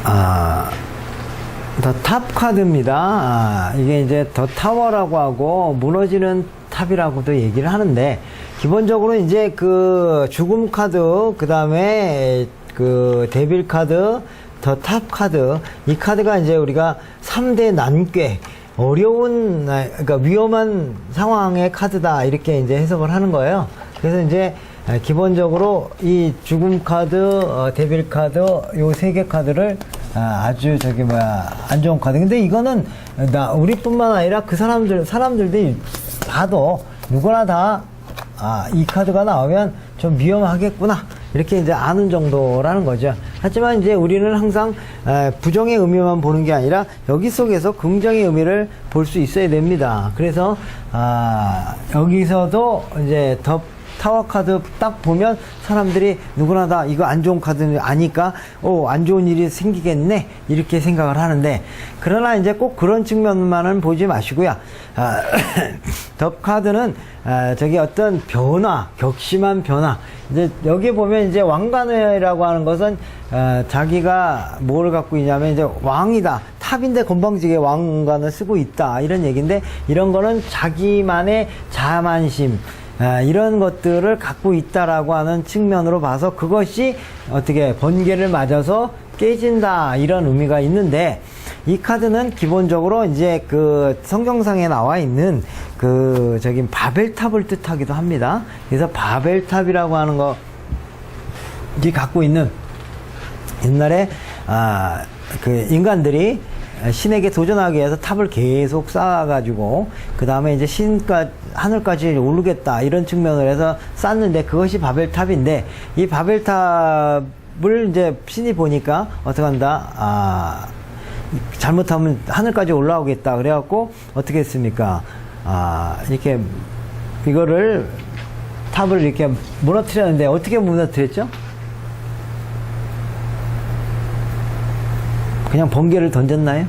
더 탑 카드입니다. 이게 이제 더 타워라고 하고 무너지는 탑이라고도 얘기를 하는데, 기본적으로 이제 그 죽음 카드, 그 다음에 그 데빌 카드, 더 탑 카드, 이 카드가 이제 우리가 3대 난괴, 어려운, 그러니까 위험한 상황의 카드다, 이렇게 이제 해석을 하는 거예요. 그래서 이제 기본적으로 이 죽음 카드, 데빌 카드, 요 3개 카드를 아주 안 좋은 카드. 근데 이거는 우리뿐만 아니라 그 사람들이 봐도 누구나 다 이 카드가 나오면 좀 위험하겠구나, 이렇게 이제 아는 정도라는 거죠. 하지만 이제 우리는 항상 부정의 의미만 보는 게 아니라 여기 속에서 긍정의 의미를 볼 수 있어야 됩니다. 그래서 여기서도 이제 더 타워 카드 딱 보면 사람들이 누구나 다 이거 안 좋은 카드는 아니까 안 좋은 일이 생기겠네, 이렇게 생각을 하는데, 그러나 이제 꼭 그런 측면만은 보지 마시고요. 더 카드는 저기 어떤 변화, 격심한 변화, 이제 여기 보면 이제 왕관이라고 하는 것은 자기가 뭘 갖고 있냐면 이제 왕이다, 탑인데 건방지게 왕관을 쓰고 있다, 이런 얘기인데, 이런 거는 자기만의 자만심, 이런 것들을 갖고 있다라고 하는 측면으로 봐서 그것이 어떻게 번개를 맞아서 깨진다, 이런 의미가 있는데, 이 카드는 기본적으로 이제 그 성경상에 나와 있는 그 바벨탑을 뜻하기도 합니다. 그래서 바벨탑이라고 하는 거, 이 갖고 있는 옛날에 그 인간들이 신에게 도전하기 위해서 탑을 계속 쌓아가지고 그 다음에 이제 하늘까지 오르겠다, 이런 측면을 해서 쌓는데, 그것이 바벨탑인데, 이 바벨탑을 이제 신이 보니까 어떻게 한다, 잘못하면 하늘까지 올라오겠다, 그래갖고 어떻게 했습니까? 이렇게 이거를 탑을 이렇게 무너뜨렸는데, 어떻게 무너뜨렸죠? 그냥 번개를 던졌나요?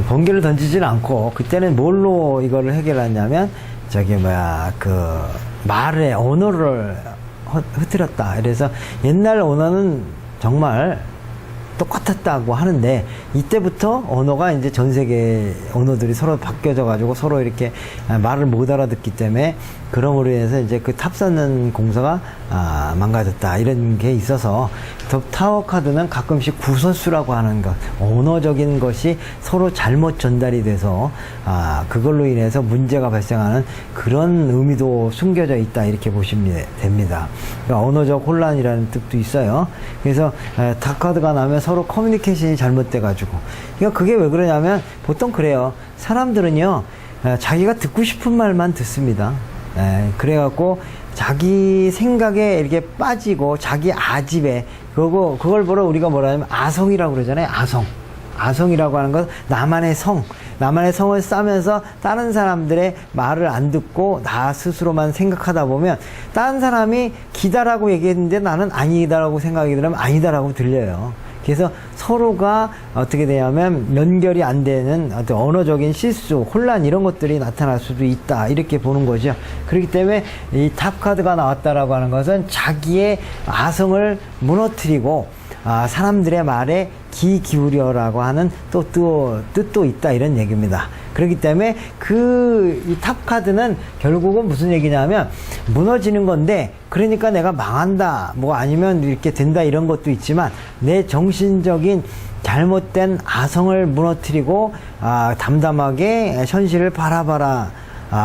번개를 던지진 않고, 그때는 뭘로 이거를 해결하냐면 그 말의 언어를 흐트렸다. 그래서 옛날 언어는 정말 똑같았다고 하는데, 이때부터 언어가 이제 전 세계 언어들이 서로 바뀌어져 가지고 서로 이렇게 말을 못 알아듣기 때문에, 그럼으로 인해서 이제 그 탑 쌓는 공사가 망가졌다, 이런 게 있어서, 더 타워 카드는 가끔씩 구설수라고 하는 것, 언어적인 것이 서로 잘못 전달이 돼서 그걸로 인해서 문제가 발생하는 그런 의미도 숨겨져 있다, 이렇게 보시면 됩니다. 그러니까 언어적 혼란이라는 뜻도 있어요. 그래서 타 카드가 나면 서로 커뮤니케이션이 잘못돼 가지고, 그러니까 그게 왜 그러냐면, 보통 그래요. 사람들은요, 자기가 듣고 싶은 말만 듣습니다. 그래갖고 자기 생각에 이렇게 빠지고 자기 아집에, 그걸 보러 우리가 뭐라 하냐면 아성이라고 그러잖아요. 아성이라고 하는 건 나만의 성을 쌓으면서 다른 사람들의 말을 안 듣고 나 스스로만 생각하다 보면, 다른 사람이 기다라고 얘기했는데 나는 아니다라고 생각이 들으면 아니다라고 들려요. 그래서 서로가 어떻게 되냐면 연결이 안 되는 어떤 언어적인 실수, 혼란, 이런 것들이 나타날 수도 있다, 이렇게 보는 거죠. 그렇기 때문에 이 탑 카드가 나왔다라고 하는 것은 자기의 아성을 무너뜨리고 사람들의 말에 귀 기울여라고 하는 뜻도 있다, 이런 얘기입니다. 그렇기 때문에 이 탑 카드는 결국은 무슨 얘기냐면, 무너지는 건데, 그러니까 내가 망한다, 뭐 아니면 이렇게 된다, 이런 것도 있지만, 내 정신적인 잘못된 아성을 무너뜨리고 담담하게 현실을 바라봐라,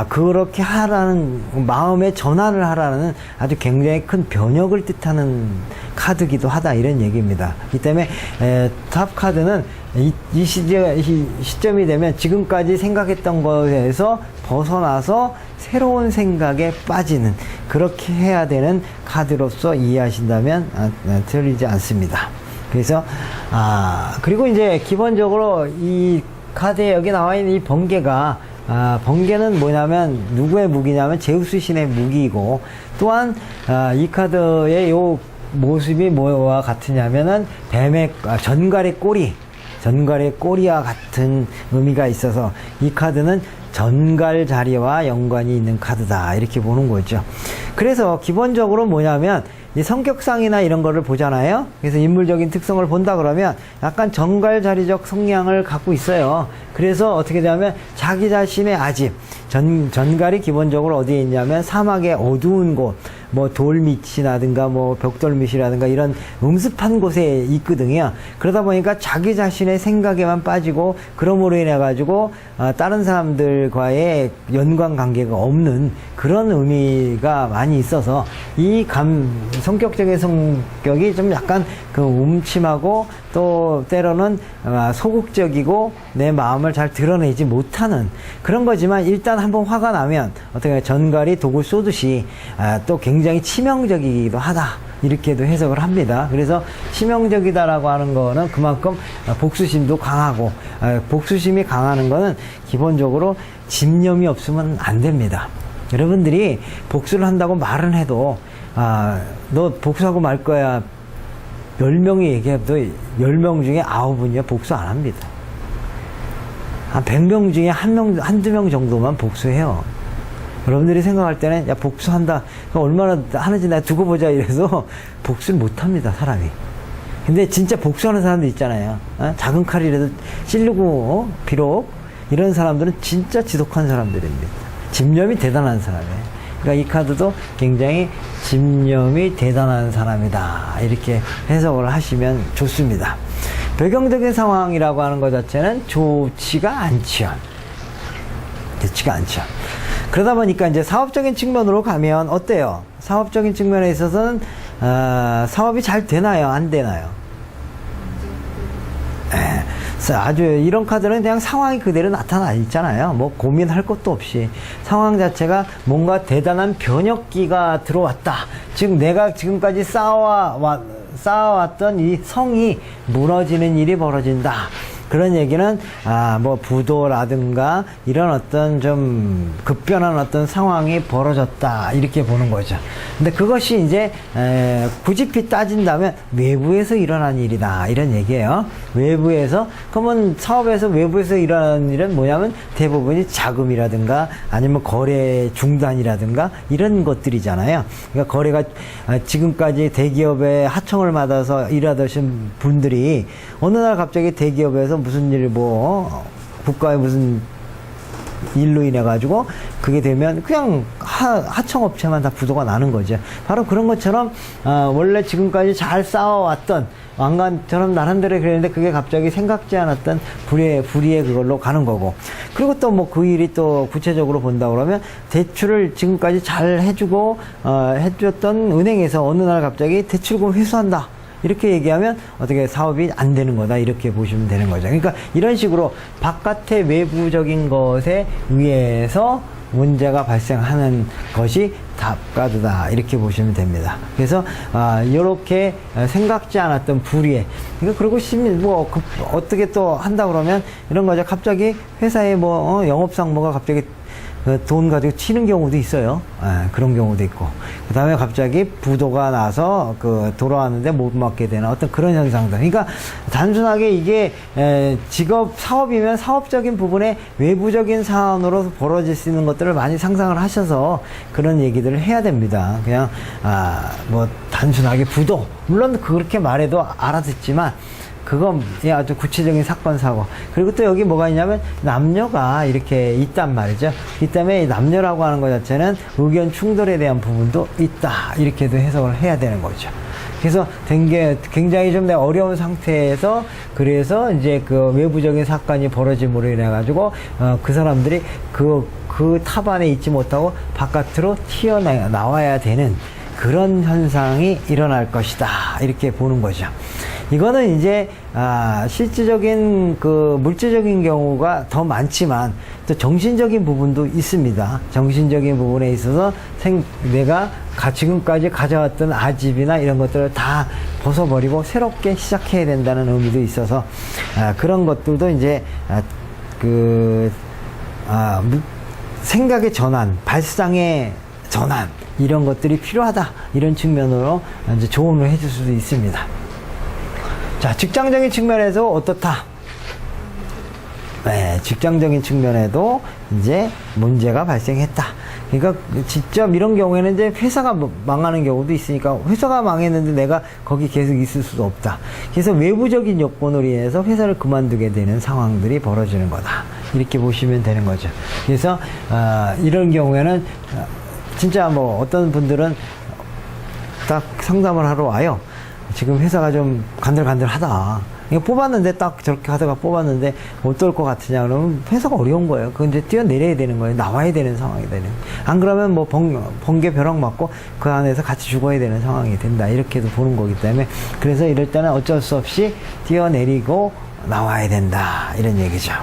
그렇게 하라는, 마음의 전환을 하라는 아주 굉장히 큰 변혁을 뜻하는 카드기도 하다, 이런 얘기입니다. 이 때문에 탑 카드는 이 시점이 되면 지금까지 생각했던 것에서 벗어나서 새로운 생각에 빠지는, 그렇게 해야 되는 카드로서 이해하신다면 틀리지 않습니다. 그래서 그리고 이제 기본적으로 이 카드에 여기 나와 있는 이 번개가, 번개는 뭐냐면 누구의 무기냐면 제우스 신의 무기이고, 또한 이 카드의 요 모습이 뭐와 같으냐면은 뱀의 전갈의 꼬리와 같은 의미가 있어서, 이 카드는 전갈 자리와 연관이 있는 카드다, 이렇게 보는 거죠. 그래서 기본적으로 뭐냐면 이 성격상이나 이런 거를 보잖아요. 그래서 인물적인 특성을 본다 그러면 약간 정갈자리적 성향을 갖고 있어요. 그래서 어떻게 되냐면 자기 자신의 아집, 전갈이 기본적으로 어디에 있냐면 사막의 어두운 곳, 뭐 돌밑이라든가 뭐 벽돌밑이라든가 이런 음습한 곳에 있거든요. 그러다 보니까 자기 자신의 생각에만 빠지고 그러므로 인해 가지고 다른 사람들과의 연관 관계가 없는 그런 의미가 많이 있어서 이 성격적인 성격이 좀 약간 그 움침하고 또 때로는 소극적이고 내 마음을 잘 드러내지 못하는 그런 거지만 일단 한번 화가 나면 어떻게 전갈이 독을 쏘듯이 또 굉장히 치명적이기도 하다. 이렇게도 해석을 합니다. 그래서 치명적이다라고 하는 거는 그만큼 복수심도 강하고 복수심이 강하는 거는 기본적으로 집념이 없으면 안 됩니다. 여러분들이 복수를 한다고 말은 해도 너 복수하고 말 거야 10명이 얘기해도 10명 중에 9분이야 복수 안 합니다. 한 100명 중에 한두 명 정도만 복수해요. 여러분들이 생각할 때는 야 복수한다 얼마나 하는지 내가 두고 보자 이래서 복수를 못합니다 사람이. 근데 진짜 복수하는 사람들 있잖아요. 작은 칼이라도 찌르고 비록 이런 사람들은 진짜 지독한 사람들입니다. 집념이 대단한 사람이에요. 그러니까 이 카드도 굉장히 집념이 대단한 사람이다 이렇게 해석을 하시면 좋습니다. 배경적인 상황이라고 하는 것 자체는 좋지가 않죠. 좋지가 않죠. 그러다 보니까 이제 사업적인 측면으로 가면 어때요? 사업적인 측면에 있어서는 사업이 잘 되나요? 안 되나요? 아주 이런 카드는 그냥 상황이 그대로 나타나 있잖아요. 뭐 고민할 것도 없이 상황 자체가 뭔가 대단한 변혁기가 들어왔다. 즉 내가 지금까지 쌓아왔던 이 성이 무너지는 일이 벌어진다. 그런 얘기는 뭐 부도라든가 이런 어떤 좀 급변한 어떤 상황이 벌어졌다 이렇게 보는 거죠. 근데 그것이 이제 굳이 따진다면 외부에서 일어난 일이다 이런 얘기예요. 외부에서 그러면 사업에서 외부에서 일어나는 일은 뭐냐면 대부분이 자금이라든가 아니면 거래 중단이라든가 이런 것들이잖아요. 그러니까 거래가 지금까지 대기업에 하청을 받아서 일하던 분들이 어느 날 갑자기 대기업에서 무슨 일 국가의 무슨 일로 인해 가지고 그게 되면 그냥 하청업체만 다 부도가 나는 거죠. 바로 그런 것처럼 원래 지금까지 잘 쌓아왔던 왕관처럼 나름대로 그랬는데 그게 갑자기 생각지 않았던 불의의 그걸로 가는 거고. 그리고 또 뭐 그 일이 또 구체적으로 본다 그러면 대출을 지금까지 잘 해줬던 은행에서 어느 날 갑자기 대출금 회수한다. 이렇게 얘기하면 어떻게 사업이 안 되는 거다 이렇게 보시면 되는 거죠. 그러니까 이런 식으로 바깥의 외부적인 것에 의해서 문제가 발생하는 것이 답카드다 이렇게 보시면 됩니다. 그래서 이렇게 생각지 않았던 불의에 그리고 어떻게 또 한다 그러면 이런 거죠. 갑자기 회사에 영업상무가 갑자기 돈 가지고 튀는 경우도 있어요. 그런 경우도 있고. 그 다음에 갑자기 부도가 나서 돌아왔는데 못 맡게 되는 어떤 그런 현상들. 그러니까 단순하게 이게 사업이면 사업적인 부분에 외부적인 사안으로 벌어질 수 있는 것들을 많이 상상을 하셔서 그런 얘기들을 해야 됩니다. 그냥, 단순하게 부도. 물론 그렇게 말해도 알아듣지만 그건 아주 구체적인 사건 사고. 그리고 또 여기 뭐가 있냐면 남녀가 이렇게 있단 말이죠. 이 때문에 남녀라고 하는 것 자체는 의견 충돌에 대한 부분도 있다 이렇게도 해석을 해야 되는 거죠. 그래서 굉장히 좀 어려운 상태에서 그래서 이제 그 외부적인 사건이 벌어짐으로 인해 가지고 그 사람들이 그 탑 안에 있지 못하고 바깥으로 튀어나와야 되는 그런 현상이 일어날 것이다 이렇게 보는 거죠. 이거는 이제 실질적인 물질적인 경우가 더 많지만 또 정신적인 부분도 있습니다. 정신적인 부분에 있어서 내가 지금까지 가져왔던 아집이나 이런 것들을 다 벗어버리고 새롭게 시작해야 된다는 의미도 있어서 그런 것들도 이제 생각의 전환, 발상의 전환 이런 것들이 필요하다 이런 측면으로 이제 조언을 해줄 수도 있습니다. 자, 직장적인 측면에서 어떻다? 네, 직장적인 측면에도 이제 문제가 발생했다. 그러니까 직접 이런 경우에는 이제 회사가 망하는 경우도 있으니까 회사가 망했는데 내가 거기 계속 있을 수도 없다. 그래서 외부적인 요건으로 인해서 회사를 그만두게 되는 상황들이 벌어지는 거다. 이렇게 보시면 되는 거죠. 그래서 이런 경우에는 진짜 뭐 어떤 분들은 딱 상담을 하러 와요. 지금 회사가 좀 간들간들하다. 이거 뽑았는데 딱 저렇게 하다가 뽑았는데 어떨 것 같으냐 그러면 회사가 어려운 거예요. 그건 이제 뛰어내려야 되는 거예요. 나와야 되는 상황이 되는. 안 그러면 뭐 번개 벼락 맞고 그 안에서 같이 죽어야 되는 상황이 된다. 이렇게도 보는 거기 때문에 그래서 이럴 때는 어쩔 수 없이 뛰어내리고 나와야 된다. 이런 얘기죠.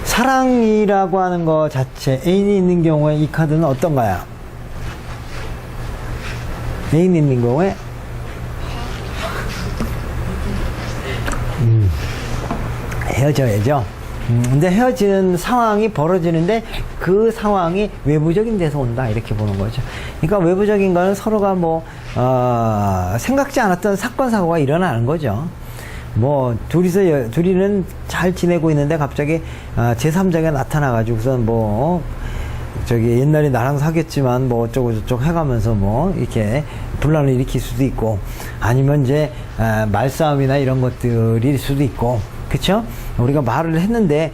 사랑이라고 하는 거 자체 애인이 있는 경우에 이 카드는 어떤가요? 애인이 있는 경우에 헤어져야죠. 근데 헤어지는 상황이 벌어지는데 그 상황이 외부적인 데서 온다 이렇게 보는 거죠. 그러니까 외부적인 거는 서로가 생각지 않았던 사건 사고가 일어나는 거죠. 뭐 둘이는 잘 지내고 있는데 갑자기 제3자가 나타나가지고선 옛날에 나랑 사귀었지만 어쩌고 저쩌고 해가면서 이렇게 분란을 일으킬 수도 있고 아니면 이제 말싸움이나 이런 것들일 수도 있고 그쵸? 우리가 말을 했는데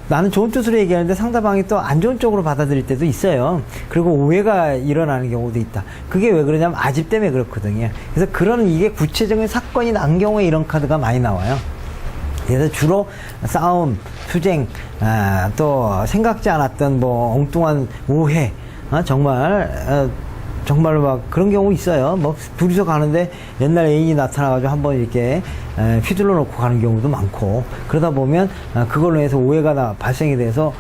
나는 좋은 뜻으로 얘기하는데 상대방이 또 안 좋은 쪽으로 받아들일 때도 있어요. 그리고 오해가 일어나는 경우도 있다. 그게 왜 그러냐면 아집 때문에 그렇거든요. 그래서 이게 구체적인 사건이 난 경우에 이런 카드가 많이 나와요. 그래서 주로 싸움, 투쟁, 또 생각지 않았던 엉뚱한 오해, 정말로 막 그런 경우 있어요. 둘이서 가는데 옛날 애인이 나타나가지고 한번 이렇게 휘둘러 놓고 가는 경우도 많고 그러다 보면 그걸로 해서 오해가 발생이 돼서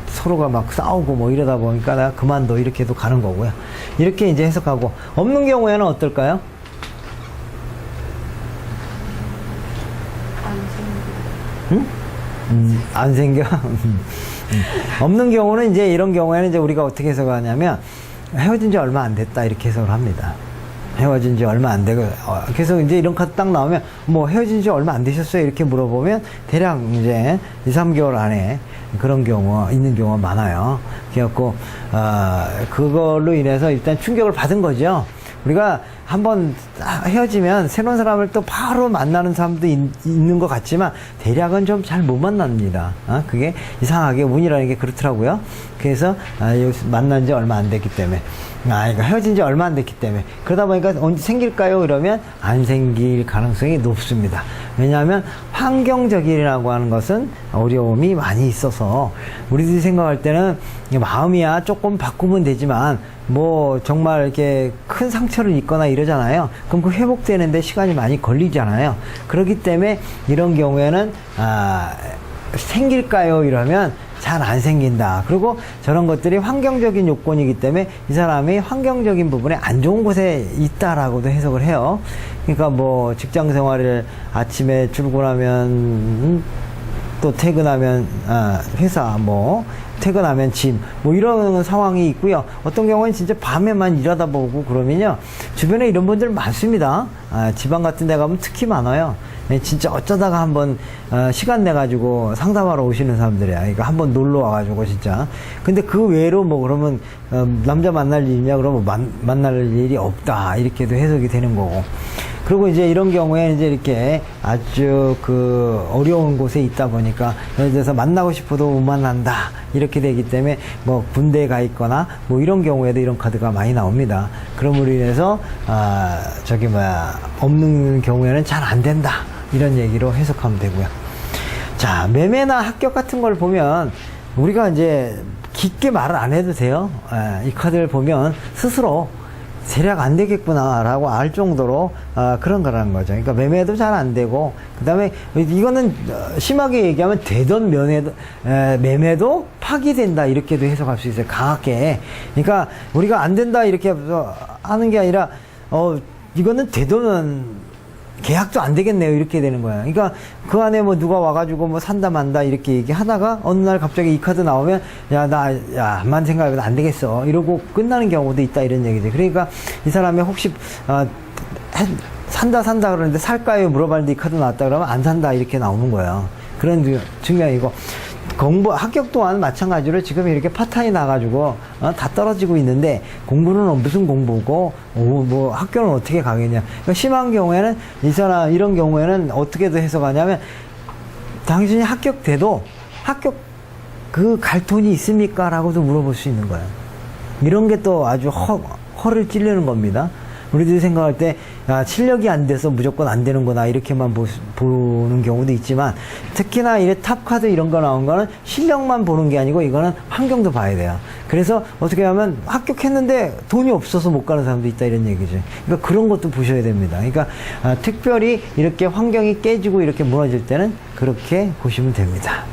서로가 막 싸우고 이러다 보니까 내가 그만둬 이렇게도 가는 거고요. 이렇게 이제 해석하고 없는 경우에는 어떨까요? 응? 안 생겨? 없는 경우는 이제 이런 경우에는 이제 우리가 어떻게 해석하냐면 헤어진 지 얼마 안 됐다 이렇게 해석을 합니다. 헤어진 지 얼마 안 되고 그래서 이제 이런 카드 딱 나오면 헤어진 지 얼마 안 되셨어요 이렇게 물어보면 대략 이제 2, 3개월 안에 그런 경우 있는 경우가 많아요. 그래갖고 그걸로 인해서 일단 충격을 받은 거죠. 우리가 한번 헤어지면 새로운 사람을 또 바로 만나는 사람도 있는 것 같지만 대략은 좀 잘 못 만납니다. 그게 이상하게 운이라는 게 그렇더라고요. 그래서 만난 지 얼마 안 됐기 때문에 그러니까 헤어진 지 얼마 안 됐기 때문에 그러다 보니까 언제 생길까요? 이러면 안 생길 가능성이 높습니다. 왜냐하면 환경적이라고 하는 것은 어려움이 많이 있어서 우리들이 생각할 때는 마음이야 조금 바꾸면 되지만 정말 이렇게 큰 상처를 입거나 이러잖아요. 그럼 그 회복되는데 시간이 많이 걸리잖아요. 그렇기 때문에 이런 경우에는 생길까요? 이러면 잘 안 생긴다. 그리고 저런 것들이 환경적인 요건이기 때문에 이 사람이 환경적인 부분에 안 좋은 곳에 있다라고도 해석을 해요. 그러니까 직장 생활을 아침에 출근하면 또 퇴근하면 회사 퇴근하면 집 이런 상황이 있고요. 어떤 경우는 진짜 밤에만 일하다 보고 그러면요 주변에 이런 분들 많습니다. 지방 같은 데 가면 특히 많아요. 진짜 어쩌다가 한번 시간 내가지고 상담하러 오시는 사람들이야. 그러니까 한번 놀러 와가지고 진짜. 근데 그 외로 그러면 남자 만날 일이냐 그러면 만날 일이 없다 이렇게도 해석이 되는 거고. 그리고 이제 이런 경우에 이제 이렇게 아주 어려운 곳에 있다 보니까 예를 들어서 만나고 싶어도 못 만난다 이렇게 되기 때문에 군대에 가 있거나 이런 경우에도 이런 카드가 많이 나옵니다. 그럼으로 인해서 없는 경우에는 잘 안 된다 이런 얘기로 해석하면 되고요. 자, 매매나 합격 같은 걸 보면 우리가 이제 깊게 말을 안 해도 돼요. 이 카드를 보면 스스로 대략 안 되겠구나 라고 알 정도로 그런 거라는 거죠. 그러니까 매매도 잘 안 되고 그 다음에 이거는 심하게 얘기하면 되던 매매도 파기된다 이렇게도 해석할 수 있어요. 강하게. 그러니까 우리가 안 된다 이렇게 하는 게 아니라 이거는 되던 계약도 안 되겠네요 이렇게 되는 거야. 그러니까 그 안에 누가 와가지고 산다 만다 이렇게 얘기하다가 어느 날 갑자기 이 카드 나오면 만 생각해도 안 되겠어 이러고 끝나는 경우도 있다 이런 얘기죠. 그러니까 이 사람이 혹시 산다 그러는데 살까요 물어봤는데 이 카드 나왔다 그러면 안 산다 이렇게 나오는 거예요. 그런 증명이고 합격 또한 마찬가지로 지금 이렇게 파탄이 나가지고 다 떨어지고 있는데 공부는 무슨 공부고 뭐 학교는 어떻게 가겠냐. 그러니까 심한 경우에는 이런 경우에는 어떻게도 해석하냐면 당신이 합격돼도 합격 그 갈 돈이 있습니까? 라고도 물어볼 수 있는 거예요. 이런 게 또 아주 허를 찔리는 겁니다. 우리들이 생각할 때 실력이 안 돼서 무조건 안 되는구나 이렇게만 보는 경우도 있지만 특히나 이래 탑카드 이런 거 나온 거는 실력만 보는 게 아니고 이거는 환경도 봐야 돼요. 그래서 어떻게 하면 합격했는데 돈이 없어서 못 가는 사람도 있다 이런 얘기죠. 그러니까 그런 것도 보셔야 됩니다. 그러니까 특별히 이렇게 환경이 깨지고 이렇게 무너질 때는 그렇게 보시면 됩니다.